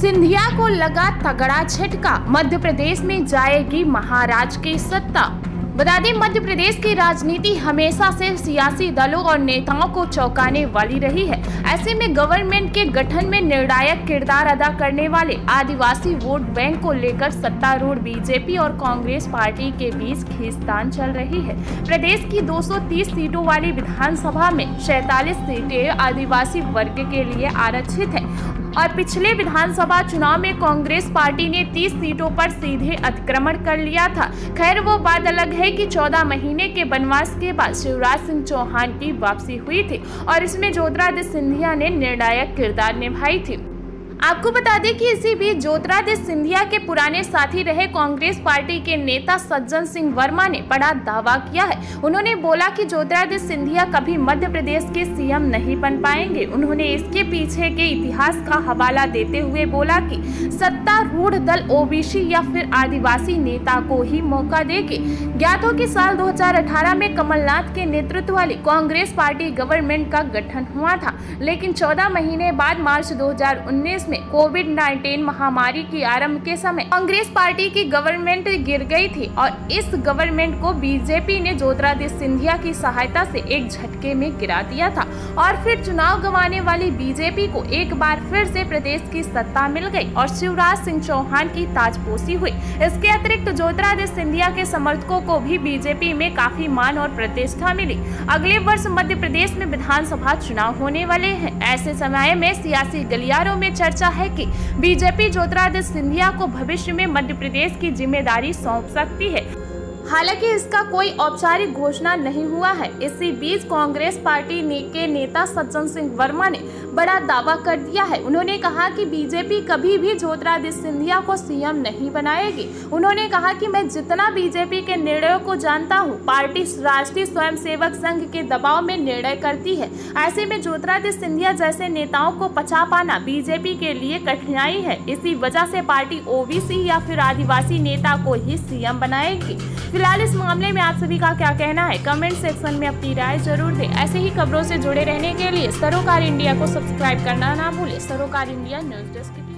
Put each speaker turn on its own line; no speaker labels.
सिंधिया को लगा तगड़ा झटका, मध्य प्रदेश में जाएगी महाराज की सत्ता। बता दें, मध्य प्रदेश की राजनीति हमेशा से सियासी दलों और नेताओं को चौंकाने वाली रही है। ऐसे में गवर्नमेंट के गठन में निर्णायक किरदार अदा करने वाले आदिवासी वोट बैंक को लेकर सत्तारूढ़ बीजेपी और कांग्रेस पार्टी के बीच खींचतान चल रही है। प्रदेश की 230 सीटों वाली विधानसभा में 46 सीटें आदिवासी वर्ग के लिए आरक्षित है और पिछले विधानसभा चुनाव में कांग्रेस पार्टी ने 30 सीटों पर सीधे अतिक्रमण कर लिया था। खैर, वो बात अलग है कि 14 महीने के वनवास के बाद शिवराज सिंह चौहान की वापसी हुई थी और इसमें ज्योतिरादित्य सिंधिया ने निर्णायक किरदार निभाई थी। आपको बता दें कि इसी बीच ज्योतिरादित्य सिंधिया के पुराने साथी रहे कांग्रेस पार्टी के नेता सज्जन सिंह वर्मा ने बड़ा दावा किया है। उन्होंने बोला कि ज्योतिरादित्य सिंधिया कभी मध्य प्रदेश के सीएम नहीं बन पाएंगे। उन्होंने इसके पीछे के इतिहास का हवाला देते हुए बोला कि सत्तारूढ़ दल ओबीसी या फिर आदिवासी नेता को ही मौका देगी। ज्ञात हो कि साल 2018 में कमलनाथ के नेतृत्व वाली कांग्रेस पार्टी गवर्नमेंट का गठन हुआ था, लेकिन 14 महीने बाद मार्च 2019 में कोविड-19 महामारी की आरंभ के समय कांग्रेस पार्टी की गवर्नमेंट गिर गई थी और इस गवर्नमेंट को बीजेपी ने ज्योतिरादित्य सिंधिया की सहायता से एक झटके में गिरा दिया था और फिर चुनाव गंवाने वाली बीजेपी को एक बार फिर से प्रदेश की सत्ता मिल गई और शिवराज सिंह चौहान की ताजपोशी हुई। इसके अतिरिक्त ज्योतिरादित्य सिंधिया के समर्थकों को भी बीजेपी में काफी मान और प्रतिष्ठा मिली। अगले वर्ष मध्य प्रदेश में विधानसभा चुनाव होने वाले हैं। ऐसे समय में सियासी गलियारों में चर्चा है कि बीजेपी ज्योतिरादित्य सिंधिया को भविष्य में मध्य प्रदेश की जिम्मेदारी सौंप सकती है। हालांकि इसका कोई औपचारिक घोषणा नहीं हुआ है। इसी बीच कांग्रेस पार्टी के नेता सज्जन सिंह वर्मा ने बड़ा दावा कर दिया है। उन्होंने कहा कि बीजेपी कभी भी ज्योतिरादित्य सिंधिया को सीएम नहीं बनाएगी। उन्होंने कहा कि मैं जितना बीजेपी के निर्णयों को जानता हूं, पार्टी राष्ट्रीय स्वयंसेवक संघ के दबाव में निर्णय करती है। ऐसे में ज्योतिरादित्य सिंधिया जैसे नेताओं को पचा पाना बीजेपी के लिए कठिनाई है। इसी वजह से पार्टी ओबीसी या फिर आदिवासी नेता को ही सीएम बनाएगी। फिलहाल इस मामले में आप सभी का क्या कहना है? कमेंट सेक्शन में अपनी राय जरूर दें। ऐसे ही खबरों से जुड़े रहने के लिए सरोकार इंडिया को सब्सक्राइब करना ना भूलें। सरोकार इंडिया न्यूज़ डेस्क।